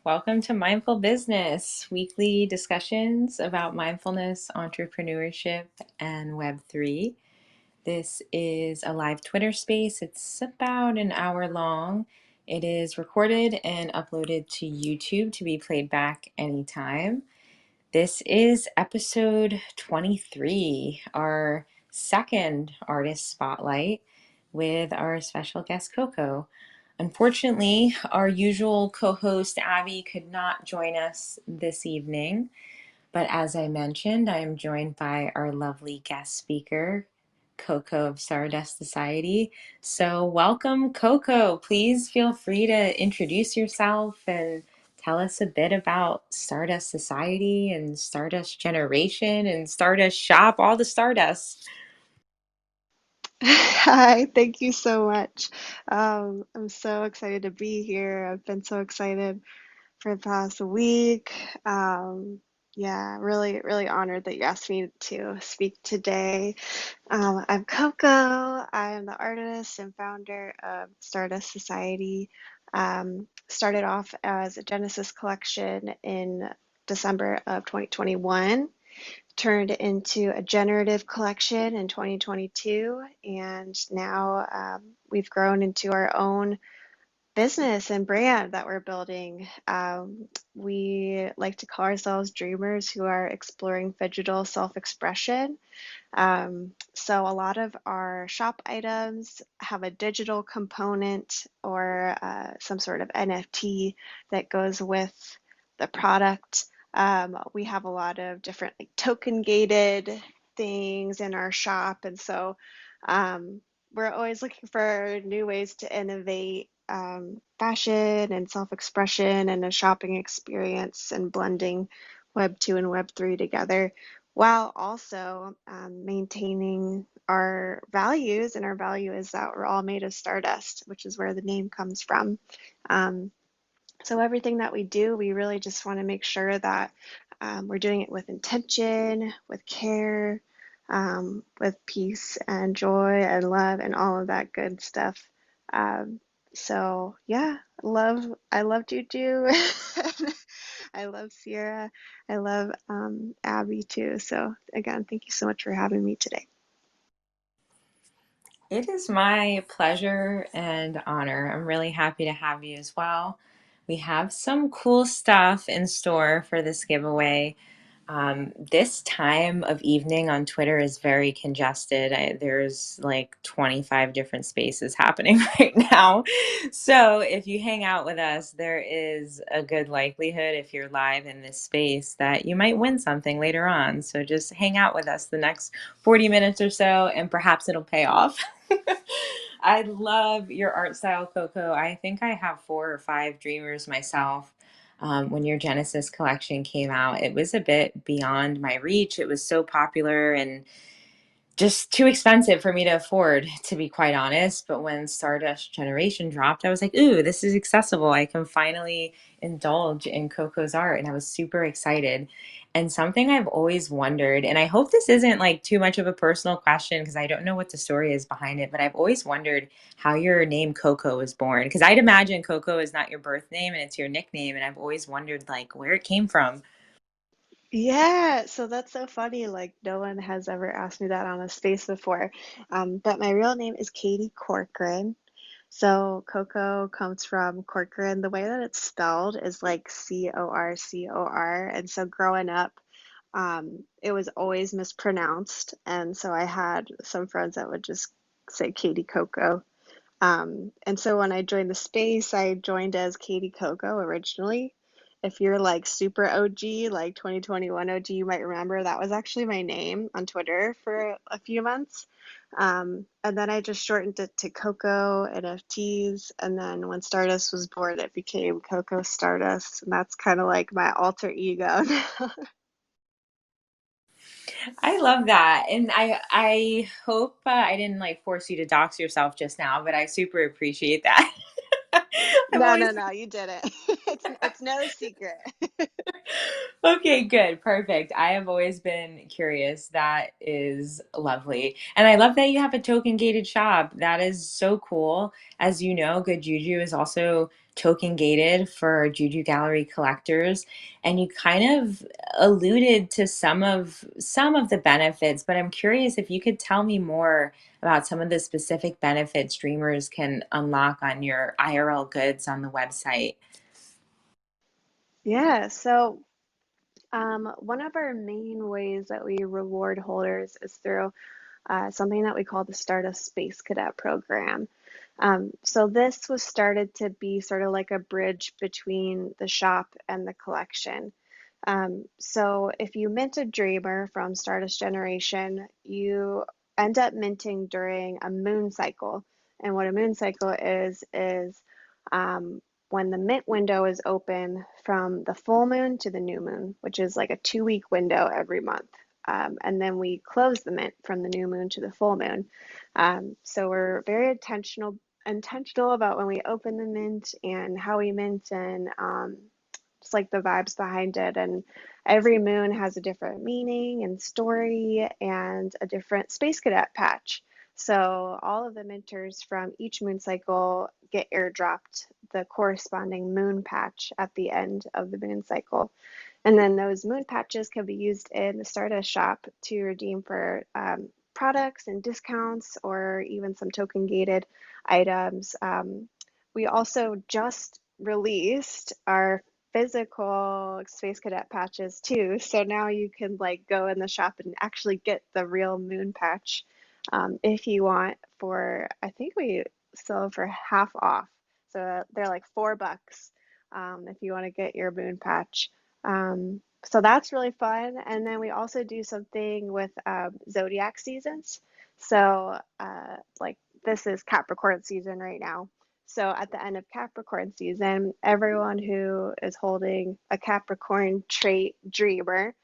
Welcome to Mindful Business, weekly discussions about mindfulness, entrepreneurship, and Web3. This is a live Twitter space. It's about an hour long. It is recorded and uploaded to YouTube to be played back anytime. This is episode 23, our second artist spotlight with our special guest, Coco. Unfortunately, our usual co host, Abby, could not join us this evening. But as I mentioned, I am joined by our lovely guest speaker, Coco of Stardust Society. So, welcome, Coco. Please feel free to introduce yourself and tell us a bit about Stardust Society and Stardust Generation and Stardust Shop, all the Stardust. Hi, thank you so much. I'm so excited to be here. I've been so excited for the past week. Um, yeah, really, really honored that you asked me to speak today. I'm Coco. I am the artist and founder of Stardust Society. Started off as a Genesis collection in December of 2021, turned into a generative collection in 2022, and now we've grown into our own business and brand that we're building. We like to call ourselves dreamers who are exploring digital self-expression. So a lot of our shop items have a digital component or some sort of NFT that goes with the product. We have a lot of different like token gated things in our shop, and so we're always looking for new ways to innovate fashion and self-expression and a shopping experience and blending Web 2 and Web 3 together while also maintaining our values. And our value is that we're all made of stardust, which is where the name comes from. Um, so everything that we do, we really just want to make sure that we're doing it with intention, with care, with peace and joy and love and all of that good stuff. Um, so yeah, I love Juu Juu. I love Sierra. I love Abby too. So again, thank you so much for having me today. It is my pleasure and honor. I'm really happy to have you as well. We have some cool stuff in store for this giveaway. This time of evening on Twitter is very congested. There's like 25 different spaces happening right now. So if you hang out with us, there is a good likelihood, if you're live in this space, that you might win something later on. So just hang out with us the next 40 minutes or so, and perhaps it'll pay off. I love your art style, Coco. I think I have 4 or 5 Dreamers myself. When your Genesis collection came out, it was a bit beyond my reach. It was so popular and just too expensive for me to afford, to be quite honest. But when Stardust Generation dropped, I was like, ooh, this is accessible. I can finally indulge in Coco's art. And I was super excited. And something I've always wondered, and I hope this isn't like too much of a personal question because I don't know what the story is behind it, but I've always wondered how your name Coco was born. Because I'd imagine Coco is not your birth name and it's your nickname. And I've always wondered like where it came from. Yeah, so that's so funny. Like, no one has ever asked me that on a space before. But my real name is Katie Corcoran. So Coco comes from Corcoran. The way that it's spelled is like Corcor. And so growing up, it was always mispronounced. And so I had some friends that would just say Katie Coco. And so when I joined the space, I joined as Katie Coco originally. If you're like super OG, like 2021 OG, you might remember that was actually my name on Twitter for a few months. And then I just shortened it to Coco NFTs. And then when Stardust was born, it became Coco Stardust. And that's kind of like my alter ego now. I love that. And I hope I didn't like force you to dox yourself just now, but I super appreciate that. I've No, always no, no, you did it. It's no secret. Okay, good. Perfect. I have always been curious. That is lovely. And I love that you have a token gated shop. That is so cool. As you know, Good Juu Juu is also token gated for Juu Juu Gallery collectors. And you kind of alluded to some of the benefits, but I'm curious if you could tell me more about some of the specific benefits streamers can unlock on your IRL goods on the website. Yeah, so one of our main ways that we reward holders is through something that we call the Stardust Space Cadet program. So this was started to be sort of like a bridge between the shop and the collection. So if you mint a Dreamer from Stardust Generation, you end up minting during a moon cycle. And what a moon cycle is um, when the mint window is open from the full moon to the new moon, which is like a 2 week window every month. And then we close the mint from the new moon to the full moon. So we're very intentional about when we open the mint and how we mint and just like the vibes behind it. And every moon has a different meaning and story and a different Space Cadet patch. So all of the minters from each moon cycle get airdropped the corresponding moon patch at the end of the moon cycle. And then those moon patches can be used in the Stardust shop to redeem for products and discounts or even some token gated items. We also just released our physical Space Cadet patches too. So now you can like go in the shop and actually get the real moon patch if you want for, I think we sell them for half off. So they're like $4 if you want to get your moon patch. So that's really fun. And then we also do something with zodiac seasons. So, like this is Capricorn season right now. So, at the end of Capricorn season, everyone who is holding a Capricorn trait dreamer,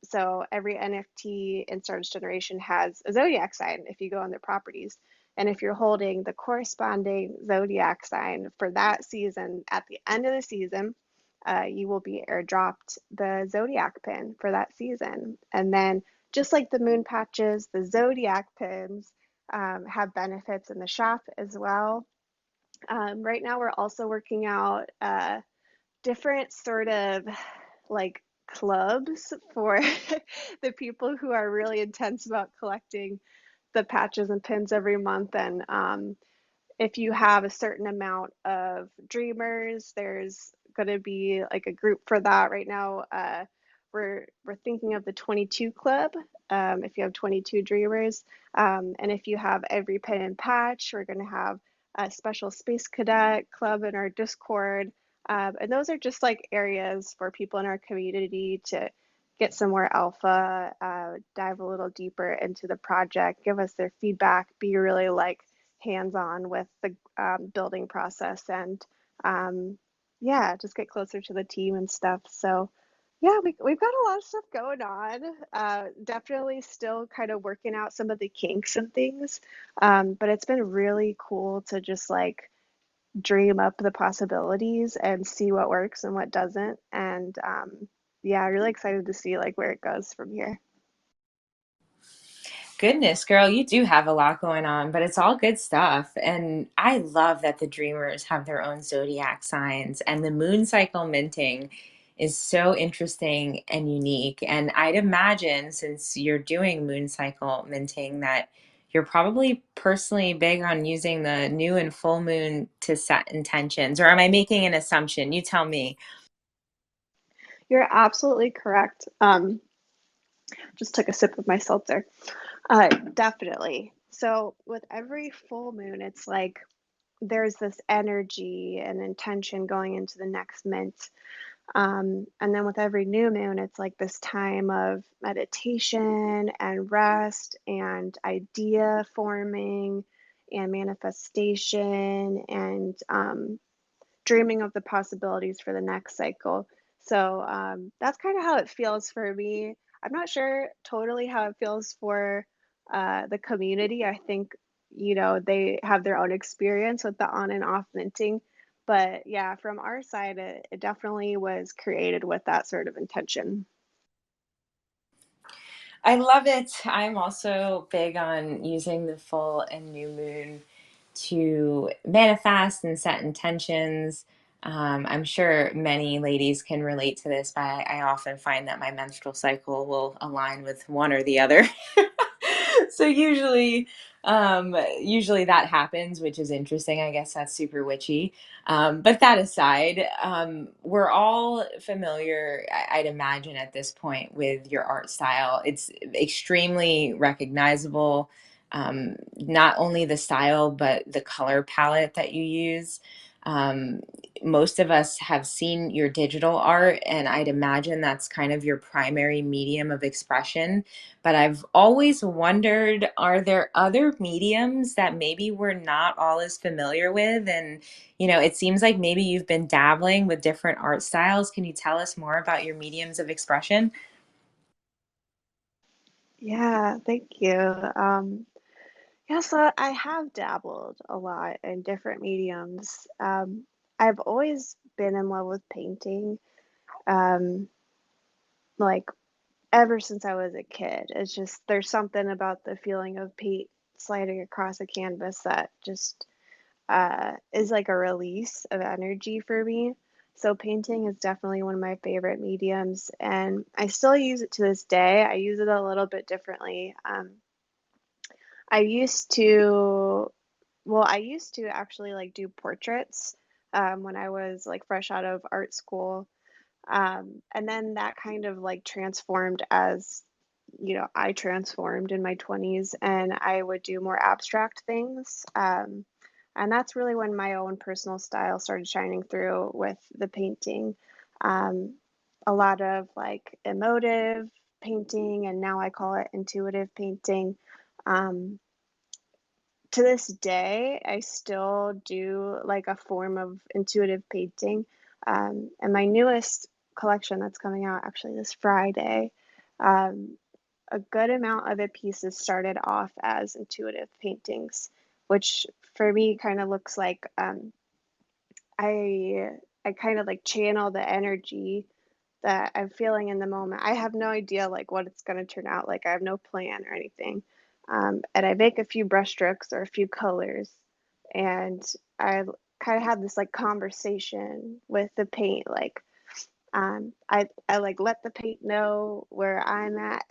so every NFT in Stardust Generation has a zodiac sign if you go on their properties. And if you're holding the corresponding zodiac sign for that season at the end of the season, you will be airdropped the zodiac pin for that season. And then, just like the moon patches, the zodiac pins have benefits in the shop as well. Right now, we're also working out different sort of like clubs for the people who are really intense about collecting the patches and pins every month. And if you have a certain amount of dreamers, there's going to be like a group for that. Right now, we're thinking of the 22 club. If you have 22 dreamers, and if you have every pin and patch, we're going to have a special Space Cadet club in our Discord. And those are just like areas for people in our community to get some more alpha, dive a little deeper into the project, give us their feedback, be really like hands-on with the building process and yeah, just get closer to the team and stuff. So yeah, we've got a lot of stuff going on. Definitely still kind of working out some of the kinks and things. But it's been really cool to just like dream up the possibilities and see what works and what doesn't. And yeah, really excited to see like where it goes from here. Goodness, girl, you do have a lot going on, but it's all good stuff. And I love that the dreamers have their own zodiac signs, and the moon cycle minting is so interesting and unique. And I'd imagine, since you're doing moon cycle minting, that you're probably personally big on using the new and full moon to set intentions. Or am I making an assumption? You tell me. You're absolutely correct. Just took a sip of my seltzer. Definitely. So with every full moon, it's like there's this energy and intention going into the next mint. And then with every new moon, it's like this time of meditation and rest and idea forming and manifestation and dreaming of the possibilities for the next cycle. So that's kind of how it feels for me. I'm not sure totally how it feels for the community. I think, you know, they have their own experience with the on and off minting. But yeah, from our side, it definitely was created with that sort of intention. I love it. I'm also big on using the full and new moon to manifest and set intentions. I'm sure many ladies can relate to this, but I often find that my menstrual cycle will align with one or the other. So usually that happens, which is interesting. I guess that's super witchy. But that aside, we're all familiar, I'd imagine, at this point with your art style. It's extremely recognizable, not only the style, but the color palette that you use. Um, Most of us have seen your digital art, and I'd imagine that's kind of your primary medium of expression. But I've always wondered, are there other mediums that maybe we're not all as familiar with? And, it seems like maybe you've been dabbling with different art styles. Can you tell us more about your mediums of expression? Yeah, thank you. Yeah, so I have dabbled a lot in different mediums. I've always been in love with painting, um, like ever since I was a kid. It's just there's something about the feeling of paint sliding across a canvas that just is like a release of energy for me. So painting is definitely one of my favorite mediums, and I still use it to this day. I use it a little bit differently. I used to, I used to actually like do portraits when I was like fresh out of art school. And then that kind of like transformed as, I transformed in my 20s and I would do more abstract things. And that's really when my own personal style started shining through with the painting. Um, a lot of like emotive painting, and now I call it intuitive painting. Um, to this day, I still do like a form of intuitive painting. And my newest collection that's coming out actually this Friday, um, a good amount of the pieces started off as intuitive paintings, which for me kind of looks like I I kind of like channel the energy that I'm feeling in the moment. I have no idea like what it's going to turn out like. I have no plan or anything. And I make a few brush strokes or a few colors, and I kind of have this like conversation with the paint. Like I like let the paint know where I'm at,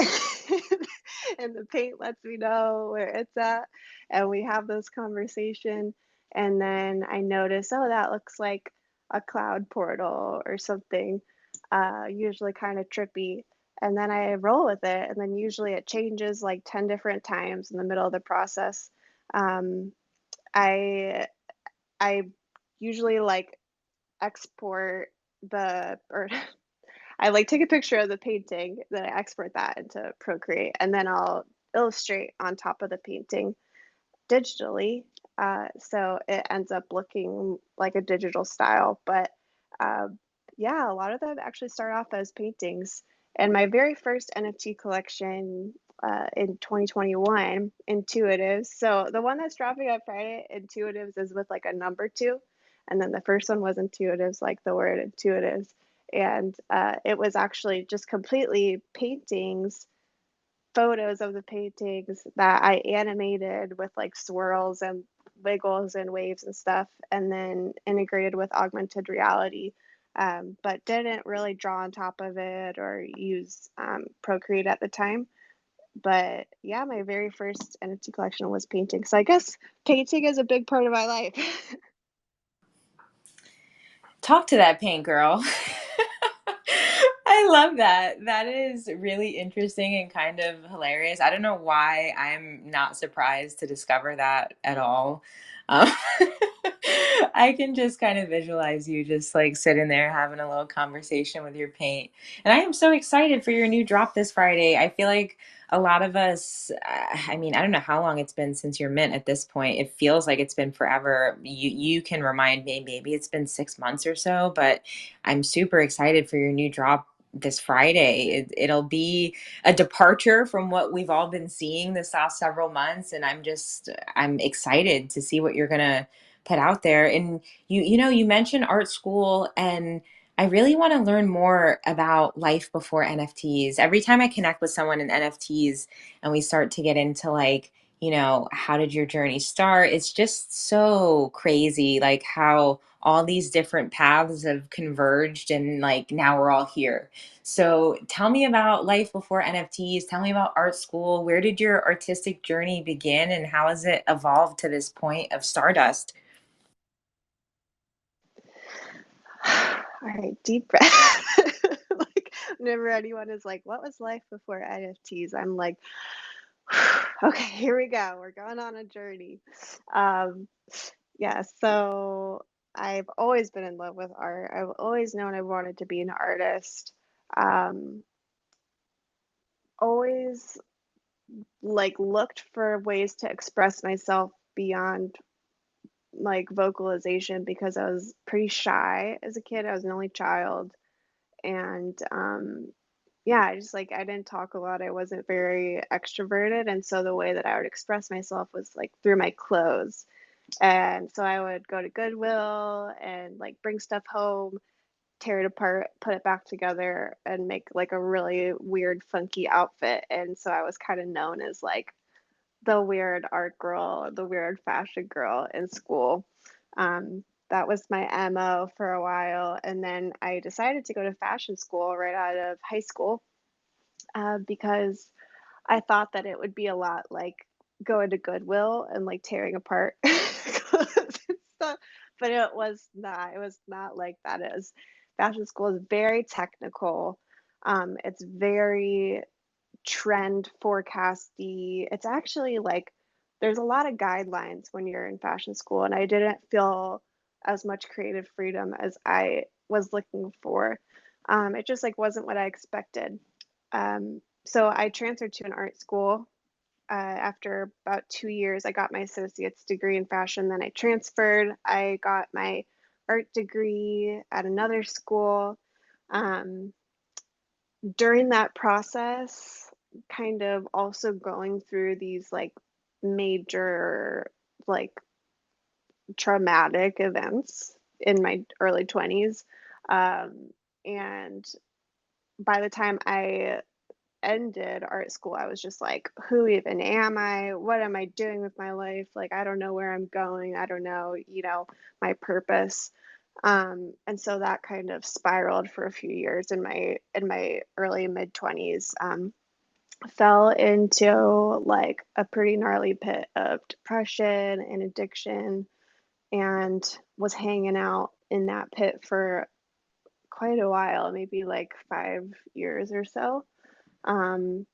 and the paint lets me know where it's at, and we have this conversation. And then I notice, oh, that looks like a cloud portal or something, usually kind of trippy. And then I roll with it, and then usually it changes like 10 different times in the middle of the process. Um, I I usually like export or I like take a picture of the painting, then I export that into Procreate, and then I'll illustrate on top of the painting digitally. So it ends up looking like a digital style. But uh, yeah, a lot of them actually start off as paintings. And my very first NFT collection in 2021, Intuitives. So the one that's dropping on Friday, Intuitives, is with like a number two. And then the first one was Intuitives, like the word Intuitives. And it was actually just completely paintings, photos of the paintings that I animated with like swirls and wiggles and waves and stuff, and then integrated with augmented reality. But didn't really draw on top of it or use Procreate at the time. But yeah, my very first NFT collection was painting. So I guess painting is a big part of my life. Talk to that paint girl. I love that. That is really interesting and kind of hilarious. I don't know why I'm not surprised to discover that at all. Um, I can just kind of visualize you just like sitting there having a little conversation with your paint. And I am so excited for your new drop this Friday. I feel like a lot of us, I mean, I don't know how long it's been since your mint at this point. It feels like it's been forever. You can remind me, maybe it's been 6 months or so, but I'm super excited for your new drop this Friday. It'll be a departure from what we've all been seeing this last several months, and I'm excited to see what you're gonna put out there. And you mentioned art school, and I really want to learn more about life before NFTs. Every time I connect with someone in NFTs and we start to get into like, how did your journey start? It's just so crazy, like how all these different paths have converged and like now we're all here. So tell me about life before NFTs. Tell me about art school. Where did your artistic journey begin and how has it evolved to this point of Stardust? All right, deep breath. Like, whenever anyone is like, what was life before NFTs? I'm like, okay, here we go. We're going on a journey. Um, yeah, so I've always been in love with art. I've always known I wanted to be an artist. Um, always like looked for ways to express myself beyond like vocalization because I was pretty shy as a kid. I was an only child. And yeah, I didn't talk a lot. I wasn't very extroverted. And so the way that I would express myself was like through my clothes. And so I would go to Goodwill and like bring stuff home, tear it apart, put it back together, and make like a really weird, funky outfit. And so I was kind of known as like the weird art girl, the weird fashion girl in school. That was my MO for a while. And then I decided to go to fashion school right out of high school because I thought that it would be a lot like going to Goodwill and like tearing apart clothes and stuff. But it was not. It was not like that. It was fashion school is very technical. It's very trend forecasty. It's actually like there's a lot of guidelines when you're in fashion school, and I didn't feel as much creative freedom as I was looking for. It just like wasn't what I expected. So I transferred to an art school. After about 2 years, I got my associate's degree in fashion. Then I transferred. I got my art degree at another school. Um, During that process, kind of also going through these like major, like traumatic events in my early 20s. Um, and by the time I ended art school, I was just like, who even am I? What am I doing with my life? Like, I don't know where I'm going. I don't know, my purpose. And so that kind of spiraled for a few years in my early mid 20s. Fell into like a pretty gnarly pit of depression and addiction, and was hanging out in that pit for quite a while, maybe like 5 years or so. Um,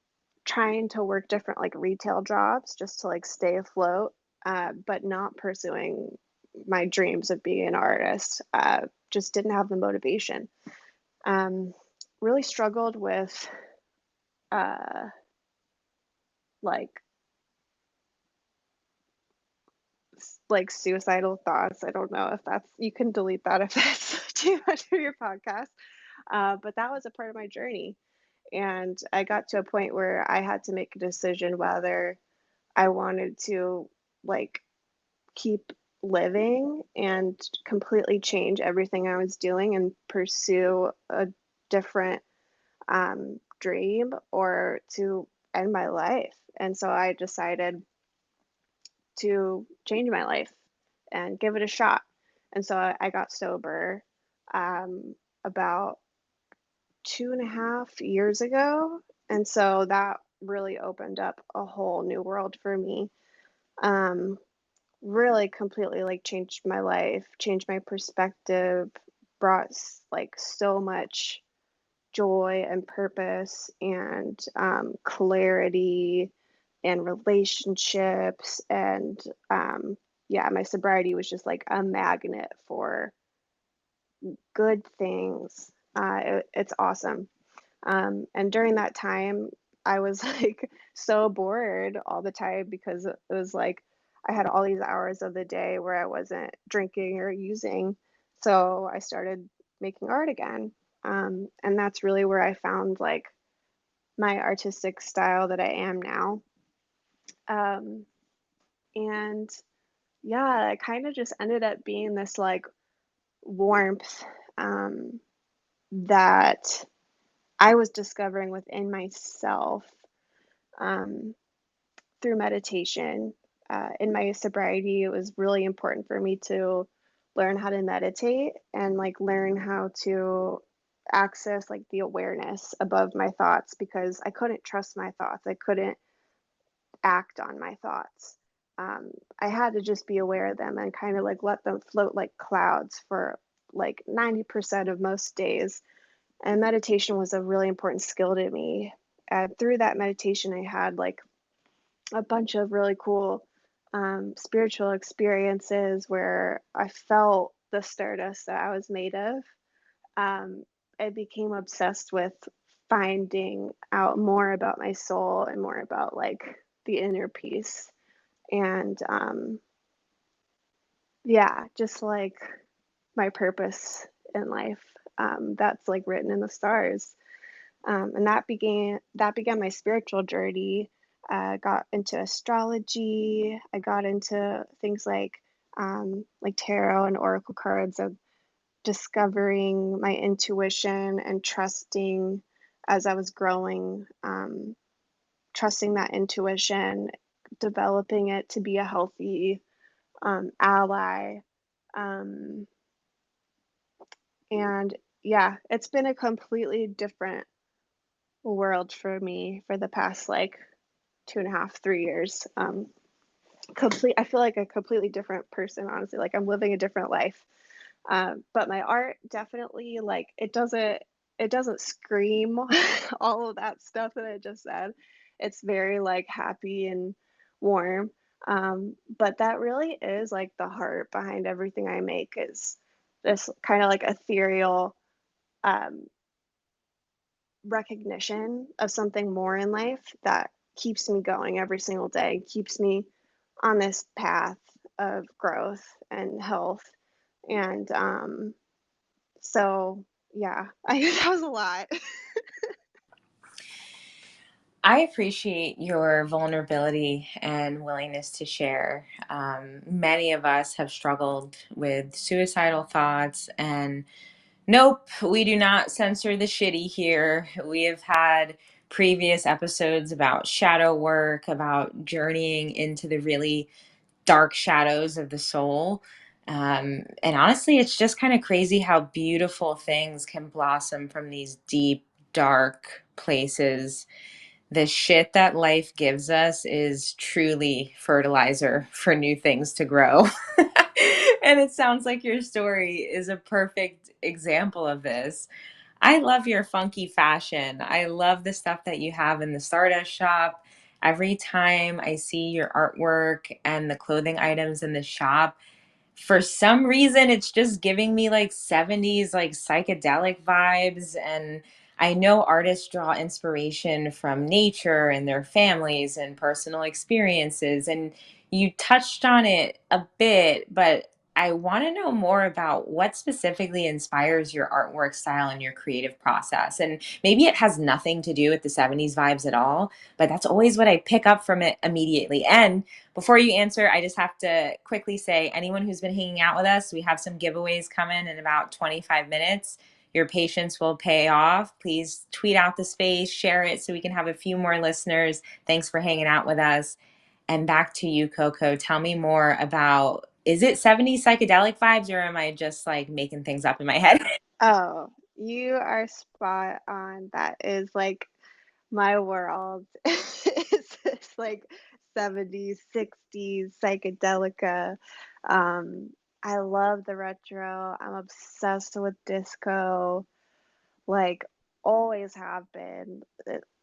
Trying to work different like retail jobs just to like stay afloat, but not pursuing my dreams of being an artist. Just didn't have the motivation. Um, really struggled with uh, like like suicidal thoughts. I don't know if that's you can delete that if that's too much for your podcast. But that was a part of my journey, and I got to a point where I had to make a decision whether I wanted to like keep living and completely change everything I was doing and pursue a different dream, or to end my life. And so I decided to change my life and give it a shot. And so I got sober about 2.5 years ago. And so that really opened up a whole new world for me. Um, Really completely like changed my life, changed my perspective, brought like so much joy and purpose and clarity and relationships. And yeah, my sobriety was just like a magnet for good things. It's awesome. And during that time, I was like so bored all the time because it was like I had all these hours of the day where I wasn't drinking or using. So I started making art again. And that's really where I found like my artistic style that I am now. Um, and yeah, it kind of just ended up being this like warmth um, that I was discovering within myself um, through meditation. In my sobriety, it was really important for me to learn how to meditate and like learn how to access like the awareness above my thoughts because I couldn't trust my thoughts. I couldn't act on my thoughts. I had to just be aware of them and kind of like let them float like clouds for like 90% of most days. And meditation was a really important skill to me. And through that meditation, I had like a bunch of really cool spiritual experiences where I felt the stardust that I was made of. um, I became obsessed with finding out more about my soul and more about like the inner peace. And yeah, just like my purpose in life, that's like written in the stars. And that began my spiritual journey. Got into astrology. I got into things like tarot and oracle cards, of discovering my intuition and trusting as I was growing, trusting that intuition, developing it to be a healthy ally. Um, and yeah, it's been a completely different world for me for the past like 2.5, 3 years. I feel like a completely different person, honestly. Like I'm living a different life. But my art definitely like it doesn't scream all of that stuff that I just said. It's very like happy and warm. But that really is like the heart behind everything I make is this kind of like ethereal um, recognition of something more in life that keeps me going every single day, keeps me on this path of growth and health. And so yeah, I that was a lot. I appreciate your vulnerability and willingness to share. Many of us have struggled with suicidal thoughts, and nope, we do not censor the shitty here. We have had previous episodes about shadow work, about journeying into the really dark shadows of the soul. And honestly, it's just kind of crazy how beautiful things can blossom from these deep, dark places. The shit that life gives us is truly fertilizer for new things to grow. And it sounds like your story is a perfect example of this. I love your funky fashion. I love the stuff that you have in the Stardust shop. Every time I see your artwork and the clothing items in the shop, for some reason it's just giving me like 70s like psychedelic vibes. And I know artists draw inspiration from nature and their families and personal experiences, and you touched on it a bit, but I want to know more about what specifically inspires your artwork style and your creative process. And maybe it has nothing to do with the 70s vibes at all, but that's always what I pick up from it immediately. And before you answer, I just have to quickly say anyone who's been hanging out with us, we have some giveaways coming in about 25 minutes. Your patience will pay off. Please tweet out the space, share it so we can have a few more listeners. Thanks for hanging out with us. And back to you, Coco. Tell me more about, is it 70s psychedelic vibes, or am I just like making things up in my head? Oh, you are spot on. That is like my world. It's this like 70s, 60s psychedelica. Um, I love the retro. I'm obsessed with disco. Like always have been.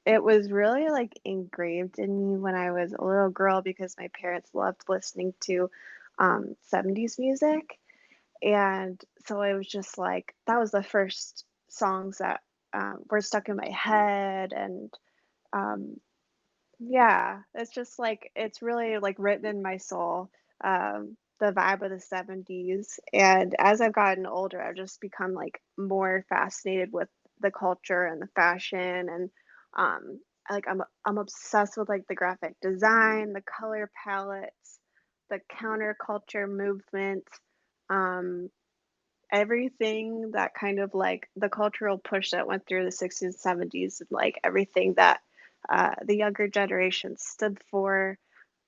It was really like engraved in me when I was a little girl because my parents loved listening to 70s music. And so it was just like that was the first songs that were stuck in my head. And um, yeah, it's just like it's really like written in my soul, the vibe of the 70s. And as I've gotten older, I've just become like more fascinated with the culture and the fashion. And like I'm obsessed with like the graphic design, the color palettes, the counterculture movement, um, everything that kind of like the cultural push that went through the 60s and 70s, and like everything that the younger generation stood for.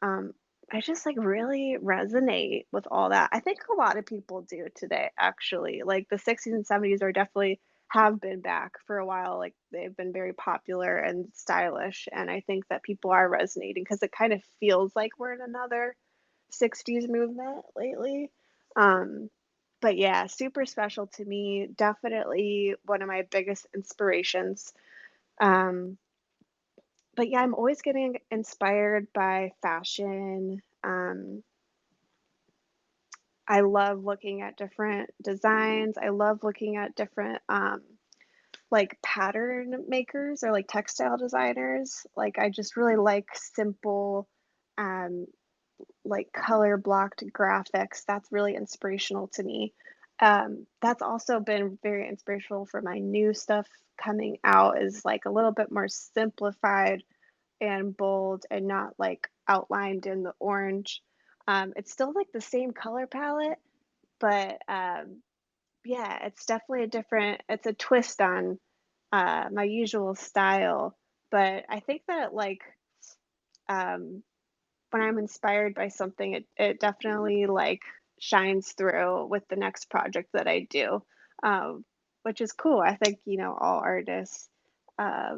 Um, I just like really resonate with all that. I think a lot of people do today, actually. Like the 60s and 70s are definitely have been back for a while. Like they've been very popular and stylish. And I think that people are resonating because it kind of feels like we're in another 60s movement lately. Um, but yeah, super special to me. Definitely one of my biggest inspirations. Um, but yeah, I'm always getting inspired by fashion. I love looking at different designs. I love looking at different like pattern makers or like textile designers. Like I just really like simple um like color blocked graphics. That's really inspirational to me. That's also been very inspirational for my new stuff coming out is like a little bit more simplified and bold and not like outlined in the orange. It's still like the same color palette, but yeah, it's definitely a different, it's a twist on my usual style. But I think that like um, when I'm inspired by something, it definitely like shines through with the next project that I do, which is cool. I think, you know, all artists uh,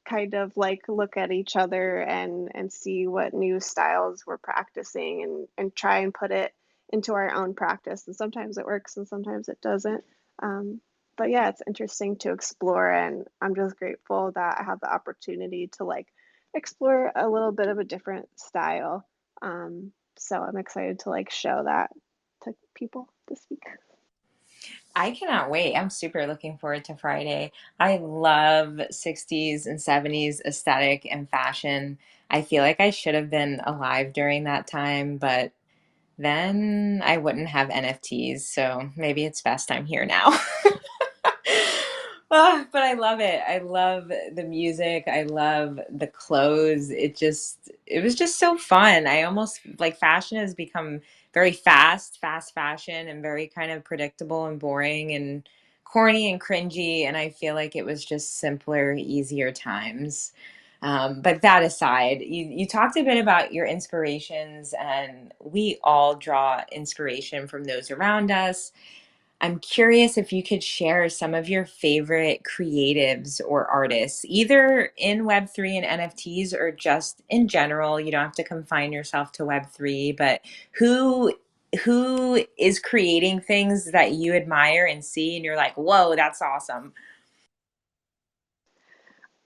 kind of like look at each other and see what new styles we're practicing and try and put it into our own practice. And sometimes it works and sometimes it doesn't. Um, but yeah, it's interesting to explore, and I'm just grateful that I have the opportunity to like explore a little bit of a different style. So I'm excited to like show that to people this week. I cannot wait. I'm super looking forward to Friday. I love 60s and 70s aesthetic and fashion. I feel like I should have been alive during that time, but then I wouldn't have NFTs, so maybe it's best I'm here now. But I love it. I love the music. I love the clothes. It was just so fun. I almost like fashion has become very fast fashion, and very kind of predictable and boring and corny and cringy. And I feel like it was just simpler, easier times. But that aside, you talked a bit about your inspirations, and we all draw inspiration from those around us. I'm curious if you could share some of your favorite creatives or artists, either in Web3 and NFTs or just in general. You don't have to confine yourself to Web3, but who who is creating things that you admire and see and you're like, "Whoa, that's awesome."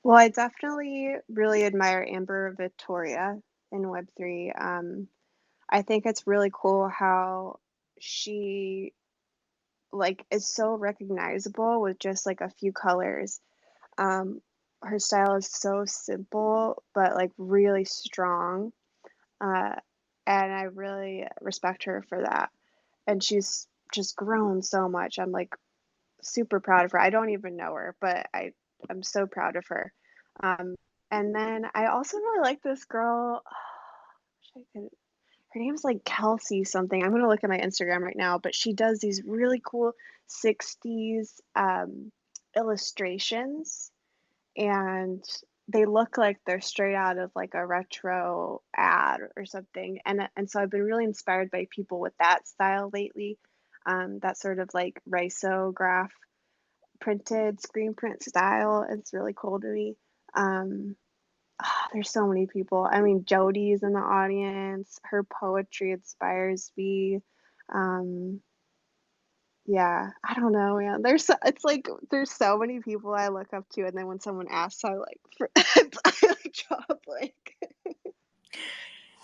Well, I definitely really admire Amber Victoria in Web3. I think it's really cool how she like is so recognizable with just like a few colors. Um, Her style is so simple but like really strong. Uh, and I really respect her for that. And she's just grown so much. I'm like super proud of her. I don't even know her, but I'm so proud of her. Um, and then I also really like this girl. Wish I could her name's like Kelsey something. I'm gonna look at my Instagram right now, but she does these really cool 60s illustrations, and they look like they're straight out of like a retro ad or something. And so I've been really inspired by people with that style lately. That sort of like risograph printed screen print style. It's really cool to me. Um, there's so many people. I mean, Jody's in the audience. Her poetry inspires me. Um, yeah, I don't know, man. It's like there's so many people I look up to, and then when someone asks, I like I like draw a blank.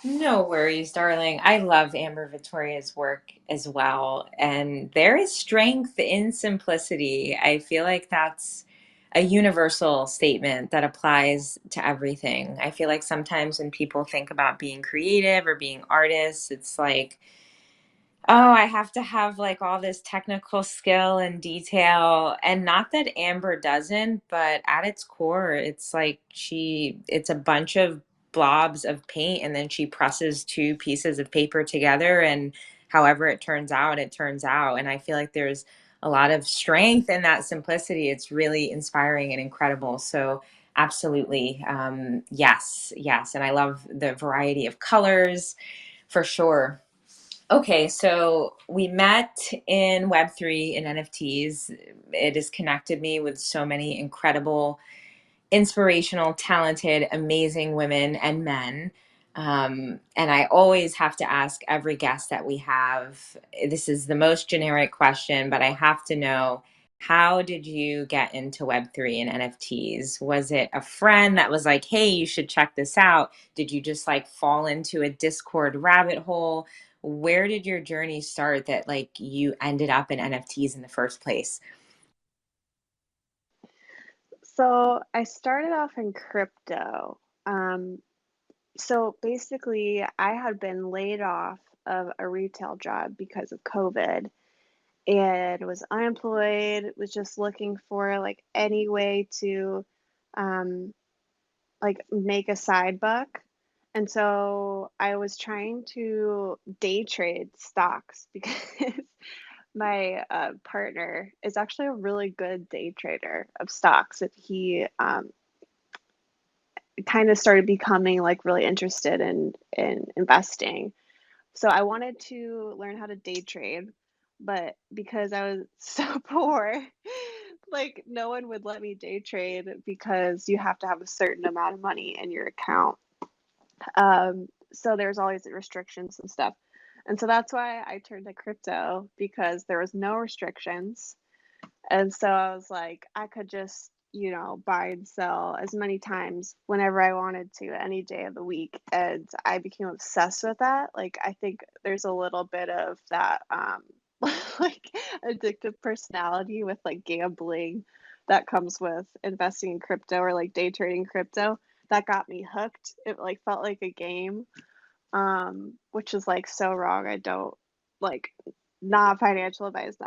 No worries, darling. I love Amber Victoria's work as well. And there is strength in simplicity. I feel like that's a universal statement that applies to everything. I feel like sometimes when people think about being creative or being artists, it's like, oh, I have to have like all this technical skill and detail. And not that Amber doesn't, but at its core, it's like it's a bunch of blobs of paint, and then she presses two pieces of paper together, and however it turns out, it turns out. And I feel like there's a lot of strength in that simplicity. It's really inspiring and incredible. So absolutely, yes, yes. And I love the variety of colors for sure. Okay, so we met in Web3 and NFTs. It has connected me with so many incredible, inspirational, talented, amazing women and men. And I always have to ask every guest that we have, this is the most generic question, but I have to know, how did you get into Web3 and NFTs? Was it a friend that was like, hey, you should check this out? Did you just like fall into a Discord rabbit hole? Where did your journey start that like you ended up in NFTs in the first place? So I started off in crypto. Um, so basically, I had been laid off of a retail job because of COVID and was unemployed, was just looking for like any way to um, like make a side buck. And so I was trying to day trade stocks because my partner is actually a really good day trader of stocks. And he kind of started becoming like really interested in investing. So I wanted to learn how to day trade, but because I was so poor, like no one would let me day trade because you have to have a certain amount of money in your account. So there's always restrictions and stuff. And so that's why I turned to crypto because there was no restrictions. And so I was like, I could just, buy and sell as many times whenever I wanted to, any day of the week. And I became obsessed with that. Like, I think there's a little bit of that, like, addictive personality with like gambling that comes with investing in crypto or like day trading crypto. That got me hooked. It like felt like a game, which is like so wrong. I don't like not financial advice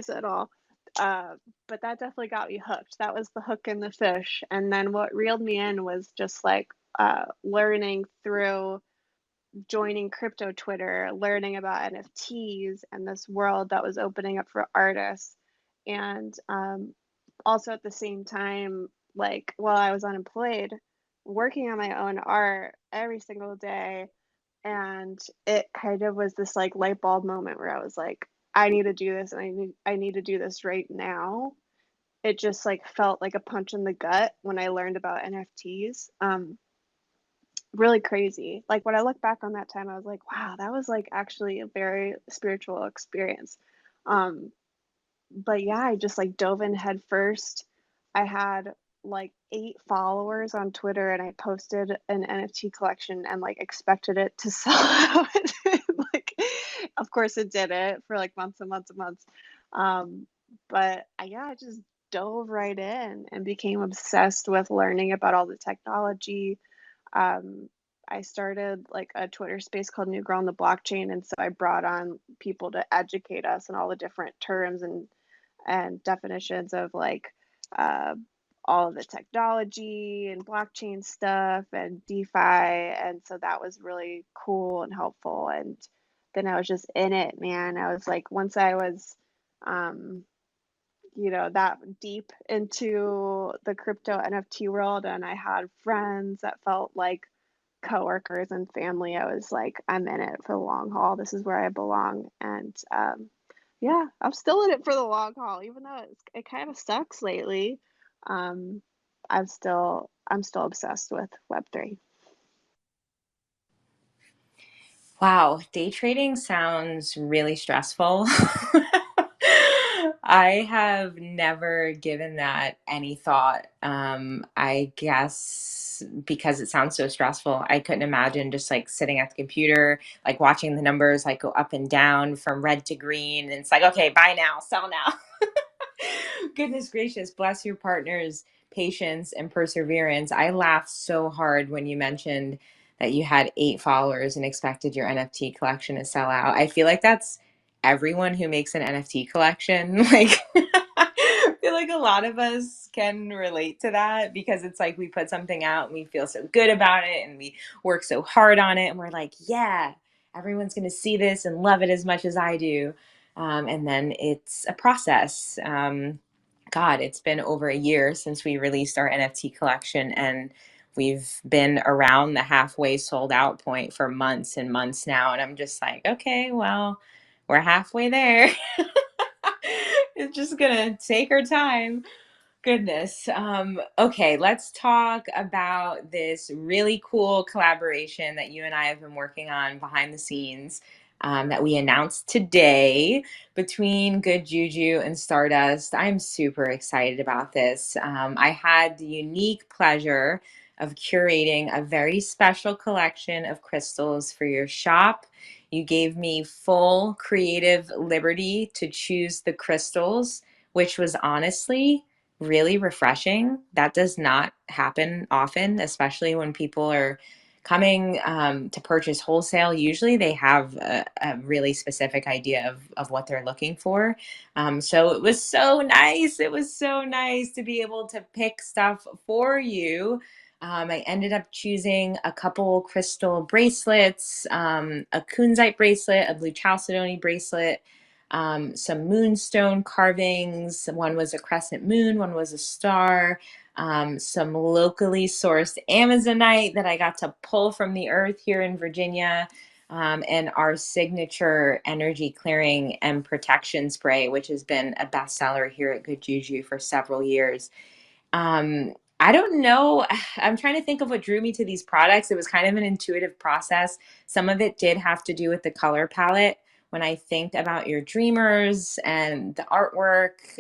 at all. Uh, but that definitely got me hooked. That was the hook and the fish. And then what reeled me in was just like learning through joining crypto Twitter, learning about NFTs and this world that was opening up for artists. And also at the same time, like while I was unemployed, working on my own art every single day. And it kind of was this like light bulb moment where I was like, I need to do this and I need to do this right now. It just like felt like a punch in the gut when I learned about NFTs. Really crazy. Like when I look back on that time, I was like, wow, that was like actually a very spiritual experience. Um, but yeah, I just like dove in head first. I had like 8 followers on Twitter and I posted an NFT collection and like expected it to sell out. Like, of course it didn't for like months and months and months. But yeah, I just dove right in and became obsessed with learning about all the technology. um, I started like a Twitter space called New Girl on the Blockchain, and so I brought on people to educate us on all the different terms and definitions of like uh, all of the technology and blockchain stuff and DeFi, and so that was really cool and helpful. And then I was just in it, man. I was like, once I was um, that deep into the crypto NFT world, and I had friends that felt like coworkers and family. I was like, I'm in it for the long haul. This is where I belong. And yeah, I'm still in it for the long haul, even though it kind of sucks lately. Um, I'm still obsessed with Web3. Wow, day trading sounds really stressful. I have never given that any thought. I guess because it sounds so stressful, I couldn't imagine just like sitting at the computer, like watching the numbers like go up and down from red to green. And it's like, okay, buy now, sell now. Goodness gracious, bless your partner's patience and perseverance. I laughed so hard when you mentioned that you had 8 followers and expected your NFT collection to sell out. I feel like that's everyone who makes an NFT collection. Like, I feel like a lot of us can relate to that because it's like we put something out and we feel so good about it and we work so hard on it and we're like, yeah, everyone's going to see this and love it as much as I do. And then it's a process. God, it's been over a year since we released our NFT collection, and we've been around the halfway sold out point for months and months now. And I'm just like, okay, well, we're halfway there. It's just gonna take our time. Goodness. Okay, let's talk about this really cool collaboration that you and I have been working on behind the scenes, that we announced today between Good Juu Juu and Stardust. I'm super excited about this. I had the unique pleasure of curating a very special collection of crystals for your shop. You gave me full creative liberty to choose the crystals, which was honestly really refreshing. That does not happen often, especially when people are coming to purchase wholesale. Usually they have a really specific idea of what they're looking for. So it was so nice. It was so nice to be able to pick stuff for you. I ended up choosing a couple crystal bracelets, a kunzite bracelet, a blue chalcedony bracelet, some moonstone carvings. One was a crescent moon, one was a star, some locally sourced Amazonite that I got to pull from the earth here in Virginia, and our signature energy clearing and protection spray, which has been a bestseller here at Good Juu Juu for several years. I don't know. I'm trying to think of what drew me to these products. It was kind of an intuitive process. Some of it did have to do with the color palette. When I think about your dreamers and the artwork,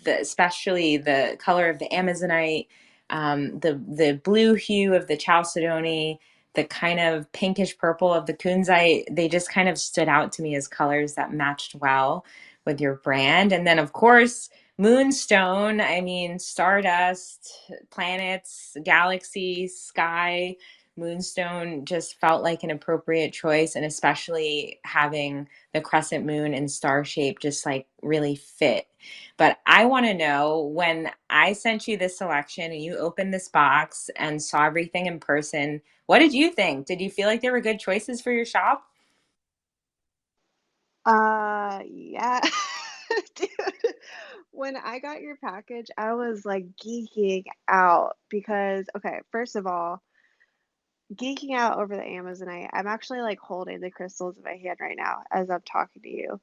especially the color of the Amazonite, the blue hue of the chalcedony, the kind of pinkish purple of the kunzite, they just kind of stood out to me as colors that matched well with your brand. And then, of course, Moonstone, I mean, stardust, planets, galaxy, sky. Moonstone just felt like an appropriate choice, and especially having the crescent moon and star shape just like really fit. But I want to know, when I sent you this selection and you opened this box and saw everything in person, what did you think? Did you feel like there were good choices for your shop? Yeah. Dude, when I got your package, I was like geeking out because, okay, first of all, geeking out over the Amazonite. I'm actually like holding the crystals in my hand right now as I'm talking to you.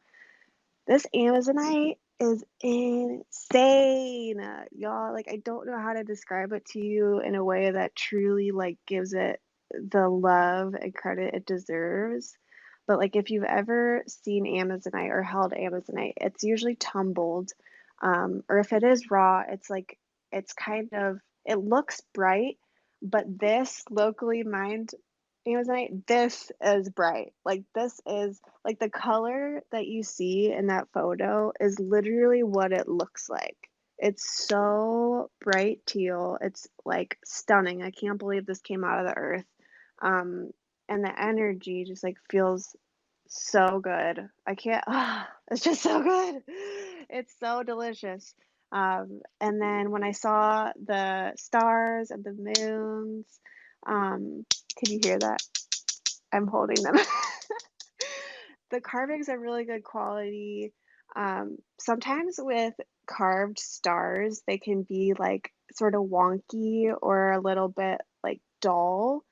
This Amazonite is insane, y'all. Like, I don't know how to describe it to you in a way that truly like gives it the love and credit it deserves. But like, if you've ever seen Amazonite or held Amazonite, it's usually tumbled, or if it is raw, it's like it's kind of it looks bright, but this locally mined Amazonite, this is bright. Like this is like the color that you see in that photo is literally what it looks like. It's so bright teal. It's like stunning. I can't believe this came out of the earth. Um, and the energy just like feels so good. I can't, it's just so good. It's so delicious. And then when I saw the stars and the moons, can you hear that? I'm holding them. The carvings are really good quality. Sometimes with carved stars, they can be like sort of wonky or a little bit like dull.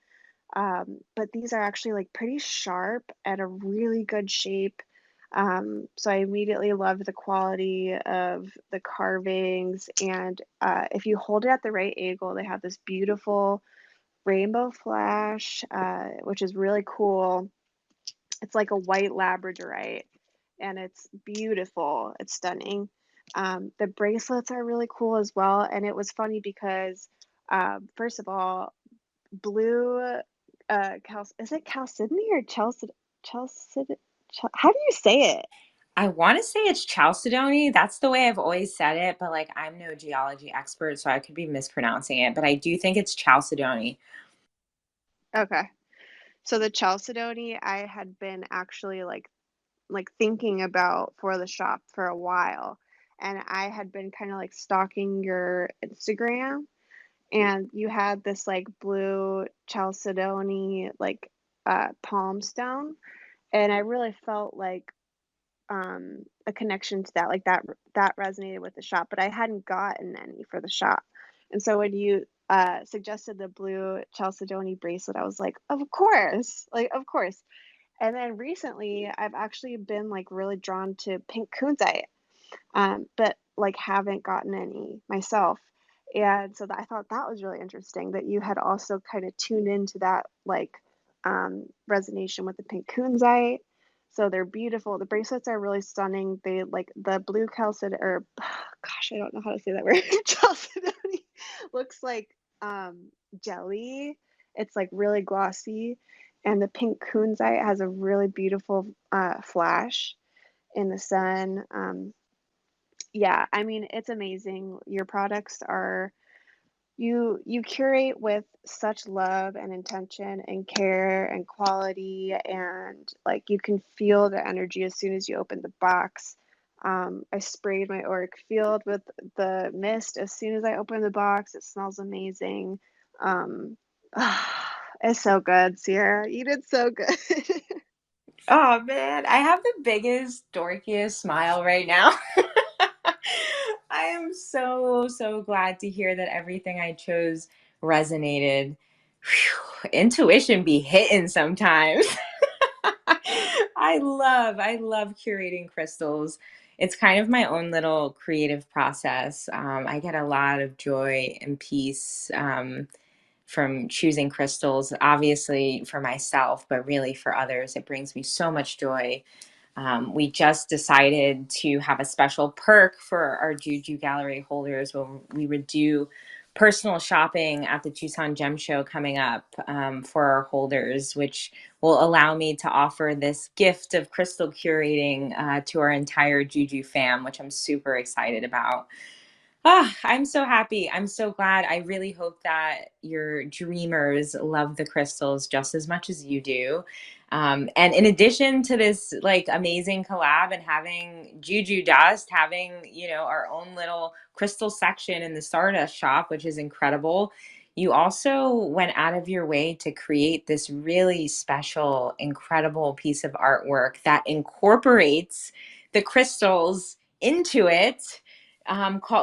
But these are actually like pretty sharp and a really good shape. So I immediately loved the quality of the carvings. And if you hold it at the right angle, they have this beautiful rainbow flash, which is really cool. It's like a white labradorite and it's beautiful. It's stunning. The bracelets are really cool as well. And it was funny because, first of all, blue, is it Chalcedony or Chalcedony? How do you say it? I want to say it's chalcedony. That's the way I've always said it, but like I'm no geology expert, so I could be mispronouncing it. But I do think it's chalcedony. Okay. So the Chalcedony I had been actually like thinking about for the shop for a while. and I had been kind of like stalking your Instagram, and you had this like blue chalcedony like palm stone, and I really felt like a connection to that, like that resonated with the shop, but I hadn't gotten any for the shop. And so when you suggested the blue chalcedony bracelet, I was like, of course. And then recently I've actually been like really drawn to pink kunzite, but like haven't gotten any myself. And so I thought that was really interesting that you had also kind of tuned into that like resonation with the pink kunzite. So they're beautiful. The bracelets are really stunning. They like the blue calcid or gosh, I don't know how to say that word. Chalcedony looks like jelly. It's like really glossy, and the pink kunzite has a really beautiful flash in the sun. Yeah, I mean, it's amazing. Your products are you curate with such love and intention and care and quality, and like you can feel the energy as soon as you open the box. I sprayed my auric field with the mist as soon as I opened the box. It smells amazing. Um, it's so good, Sierra. You did so good. Oh man, I have the biggest, dorkiest smile right now. I am so glad to hear that everything I chose resonated. Whew, intuition be hitting sometimes. I love curating crystals. It's kind of my own little creative process. I get a lot of joy and peace from choosing crystals, obviously for myself, but really for others. It brings me so much joy. We just decided to have a special perk for our Juu Juu Gallery holders where we would do personal shopping at the Tucson Gem Show coming up for our holders, which will allow me to offer this gift of crystal curating to our entire Juu Juu fam, which I'm super excited about. Ah, I'm so happy. I'm so glad. I really hope that your dreamers love the crystals just as much as you do. And in addition to this like amazing collab and having Juju Dust, having, our own little crystal section in the Stardust shop, which is incredible. You also went out of your way to create this really special, incredible piece of artwork that incorporates the crystals into it,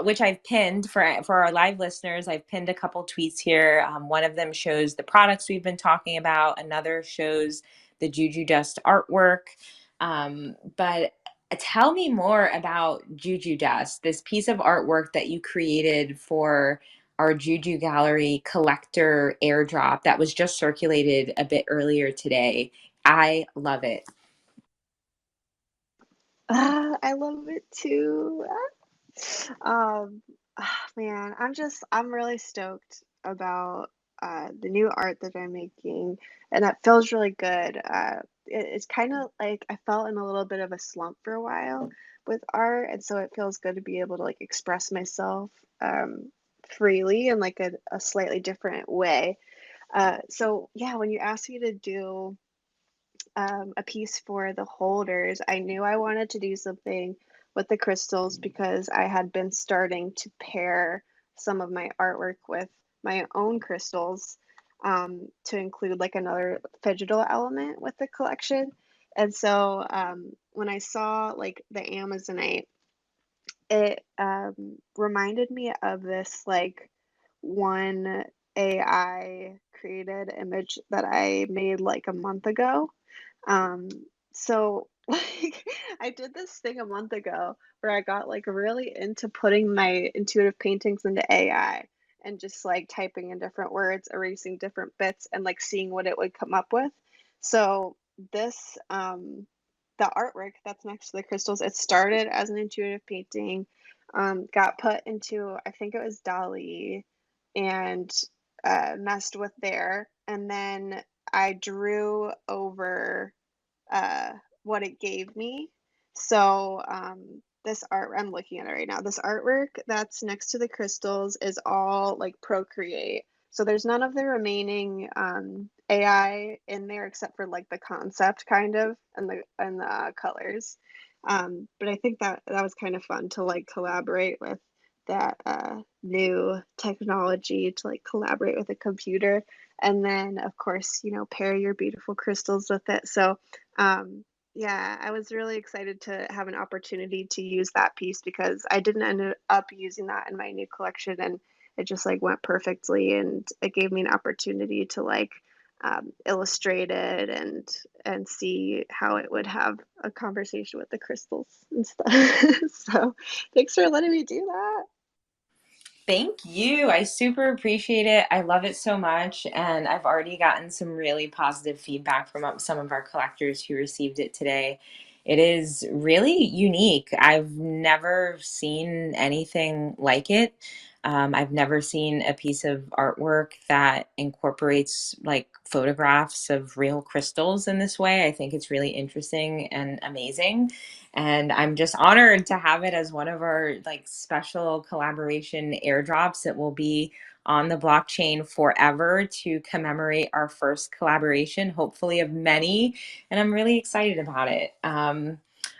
which I've pinned for our live listeners. I've pinned a couple tweets here. One of them shows the products we've been talking about. Another shows the Juju Dust artwork. But tell me more about Juju Dust, this piece of artwork that you created for our Juju Gallery collector airdrop that was just circulated a bit earlier today. I love it. I love it too. Man, I'm really stoked about the new art that I'm making, and that feels really good. It's kind of like I felt in a little bit of a slump for a while with art, and so it feels good to be able to like express myself freely in like a slightly different way. So yeah, when you asked me to do a piece for the holders, I knew I wanted to do something with the crystals because I had been starting to pair some of my artwork with my own crystals, to include like another digital element with the collection. And so when I saw like the Amazonite, it reminded me of this like one AI created image that I made like a month ago. um, so like I did this thing a month ago where I got like really into putting my intuitive paintings into AI and just like typing in different words, erasing different bits, and like seeing what it would come up with. So this the artwork that's next to the crystals, it started as an intuitive painting, got put into, I think it was Dali, and messed with there, and then I drew over uh, what it gave me. So this art, I'm looking at it right now. This artwork that's next to the crystals is all like Procreate. So there's none of the remaining AI in there except for like the concept kind of and the colors. But I think that that was kind of fun to like collaborate with that new technology to like collaborate with a computer, and then of course, you know, pair your beautiful crystals with it. So, yeah, I was really excited to have an opportunity to use that piece because I didn't end up using that in my new collection, and it just like went perfectly, and it gave me an opportunity to like illustrate it and see how it would have a conversation with the crystals and stuff. So thanks for letting me do that. Thank you. I super appreciate it. I love it so much. And I've already gotten some really positive feedback from some of our collectors who received it today. It is really unique. I've never seen anything like it. I've never seen a piece of artwork that incorporates like photographs of real crystals in this way. I think it's really interesting and amazing. And I'm just honored to have it as one of our like special collaboration airdrops. It will be on the blockchain forever to commemorate our first collaboration, hopefully of many. And I'm really excited about it.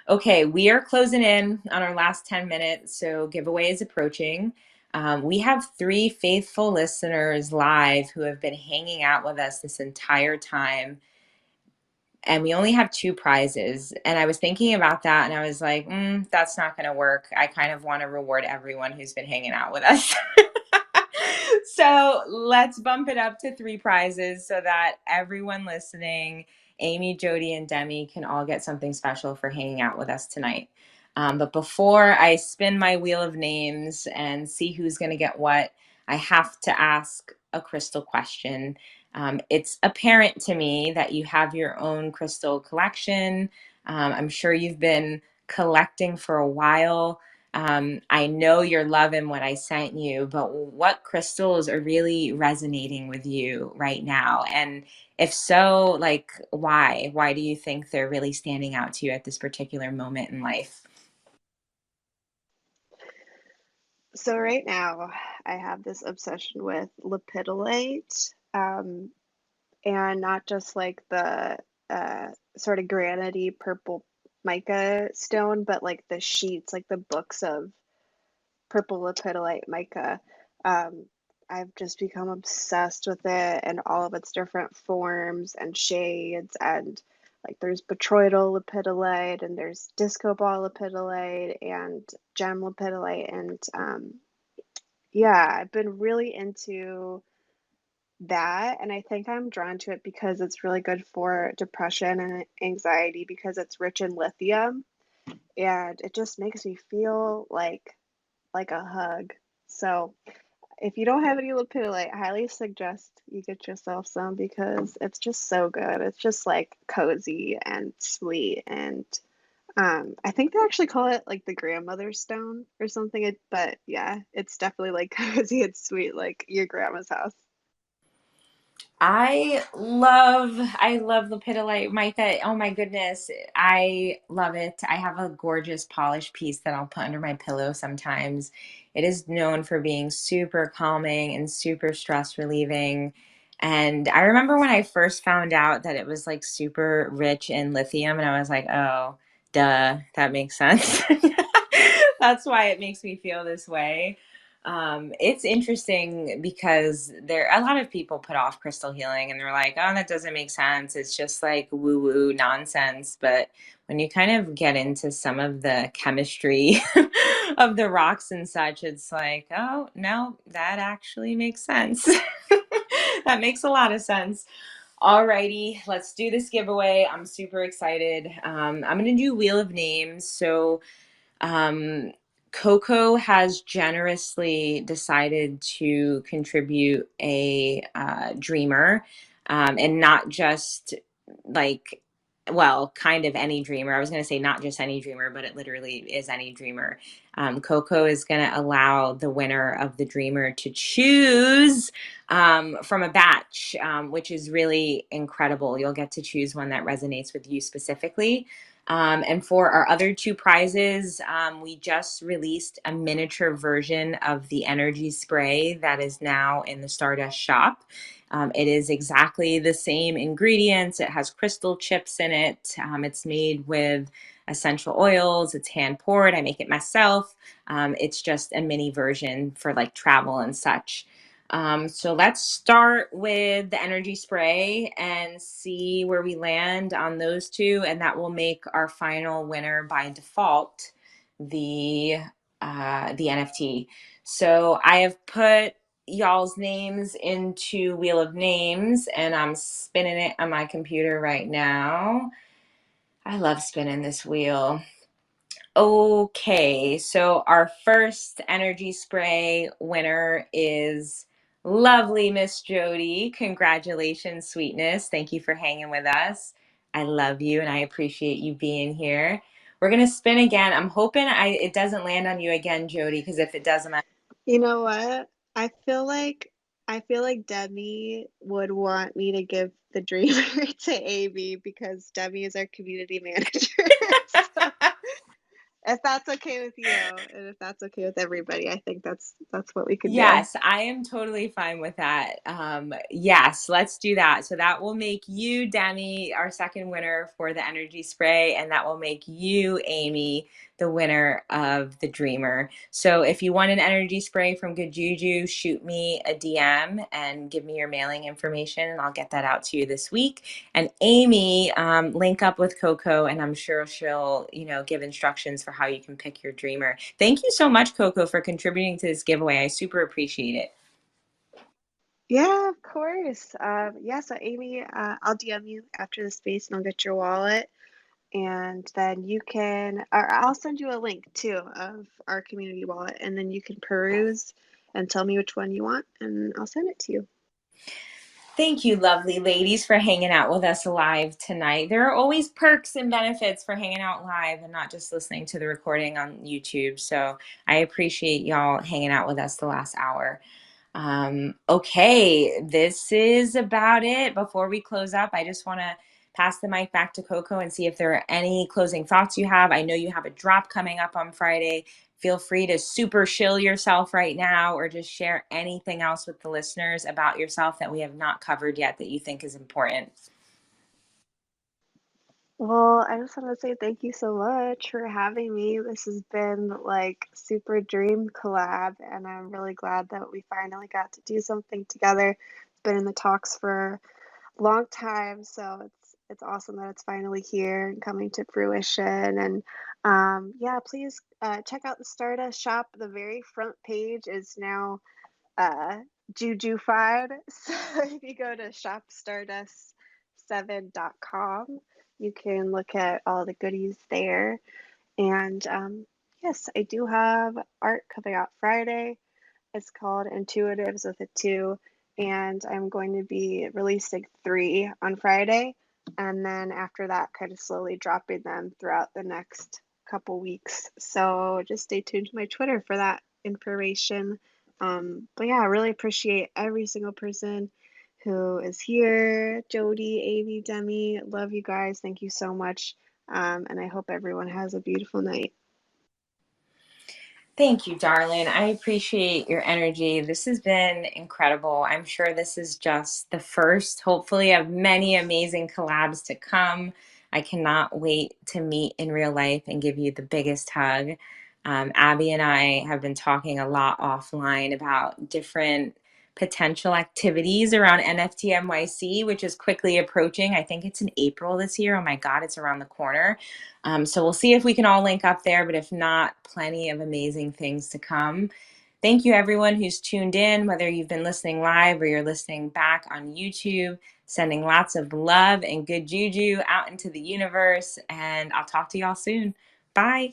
Okay, we are closing in on our last 10 minutes, so giveaway is approaching. We have three faithful listeners live who have been hanging out with us this entire time, and we only have two prizes. And I was thinking about that and I was like, that's not going to work. I kind of want to reward everyone who's been hanging out with us. So let's bump it up to three prizes so that everyone listening, Amy, Jody, and Demi, can all get something special for hanging out with us tonight. But before I spin my wheel of names and see who's going to get what, I have to ask a crystal question. It's apparent to me that you have your own crystal collection. I'm sure you've been collecting for a while. I know you're loving what I sent you, but what crystals are really resonating with you right now? And if so, like, why? Why do you think they're really standing out to you at this particular moment in life? So right now I have this obsession with lepidolite, and not just like the sort of granity purple mica stone, but like the sheets, like the books of purple lepidolite mica. Um, I've just become obsessed with it and all of its different forms and shades. And like there's botryoidal lepidolite, and there's disco ball lepidolite, and gem lepidolite. And yeah, I've been really into that. And I think I'm drawn to it because it's really good for depression and anxiety because it's rich in lithium. And it just makes me feel like a hug. So if you don't have any lepidolite, I highly suggest you get yourself some because it's just so good. It's just like cozy and sweet, and I think they actually call it like the grandmother stone or something. But yeah, it's definitely like cozy and sweet, like your grandma's house. I love lepidolite mica. Oh my goodness. I love it. I have a gorgeous polished piece that I'll put under my pillow sometimes. It is known for being super calming and super stress relieving. And I remember when I first found out that it was like super rich in lithium, and I was like, oh, duh, that makes sense. That's why it makes me feel this way. It's interesting because there a lot of people put off crystal healing and they're like, oh, that doesn't make sense. It's just like woo woo nonsense. But when you kind of get into some of the chemistry of the rocks and such, it's like, oh, no, that actually makes sense. That makes a lot of sense. Alrighty, let's do this giveaway. I'm super excited. I'm gonna do Wheel of Names. So um, Coco has generously decided to contribute a dreamer, and not just like, well, kind of any dreamer. I was going to say not just any dreamer, but it literally is any dreamer. Coco is going to allow the winner of the dreamer to choose from a batch, which is really incredible. You'll get to choose one that resonates with you specifically. And for our other two prizes, we just released a miniature version of the energy spray that is now in the Stardust Shop. It is exactly the same ingredients. It has crystal chips in it. It's made with essential oils. It's hand poured. I make it myself. It's just a mini version for like travel and such. So let's start with the energy spray and see where we land on those two, and that will make our final winner by default the NFT. So I have put y'all's names into Wheel of Names, and I'm spinning it on my computer right now. I love spinning this wheel. Okay, so our first energy spray winner is lovely Miss Jody. Congratulations, sweetness. Thank you for hanging with us. I love you and I appreciate you being here. We're gonna spin again. I'm hoping it doesn't land on you again, Jody, because if it does, You know what? I feel like I feel like Demi would want me to give the dreamer to Amy because Demi is our community manager. So if that's okay with you, and if that's okay with everybody, I think that's what we could do. Yes, I am totally fine with that. Yes, let's do that. So that will make you, Demi, our second winner for the energy spray, and that will make you, Amy, the winner of the Dreamer. So if you want an energy spray from Good Juu Juu, shoot me a DM and give me your mailing information, and I'll get that out to you this week. And Amy, link up with Coco, and I'm sure she'll, give instructions for how you can pick your Dreamer. Thank you so much, Coco, for contributing to this giveaway. I super appreciate it. Yeah, of course. Yeah, so Amy, I'll DM you after the space and I'll get your wallet. And then you can, or I'll send you a link too of our community wallet, and then you can peruse and tell me which one you want, and I'll send it to you. Thank you, lovely ladies, for hanging out with us live tonight. There are always perks and benefits for hanging out live and not just listening to the recording on YouTube. So I appreciate y'all hanging out with us the last hour. Okay, this is about it. Before we close up, I just want to pass the mic back to Coco and see if there are any closing thoughts you have. I know you have a drop coming up on Friday. Feel free to super shill yourself right now or just share anything else with the listeners about yourself that we have not covered yet that you think is important. Well, I just want to say thank you so much for having me. This has been like super dream collab, and I'm really glad that we finally got to do something together. It's been in the talks for long time, so it's awesome that it's finally here and coming to fruition. And yeah, please check out the Stardust Shop. The very front page is now uh, Jujufied. So if you go to shopstardust7.com, you can look at all the goodies there. And yes, I do have art coming out Friday. It's called Intuitives with a two, and I'm going to be releasing three on Friday, and then after that, kind of slowly dropping them throughout the next couple weeks. So just stay tuned to my Twitter for that information. But yeah, I really appreciate every single person who is here. Jody, Amy, Demi, love you guys. Thank you so much. And I hope everyone has a beautiful night. Thank you, darling. I appreciate your energy. This has been incredible. I'm sure this is just the first, hopefully, of many amazing collabs to come. I cannot wait to meet in real life and give you the biggest hug. Abby and I have been talking a lot offline about different potential activities around NFT NYC, which is quickly approaching. I think it's in April this year. Oh my God, it's around the corner. So we'll see if we can all link up there, but if not, plenty of amazing things to come. Thank you, everyone who's tuned in, whether you've been listening live or you're listening back on YouTube. Sending lots of love and good juju out into the universe. And I'll talk to y'all soon. Bye.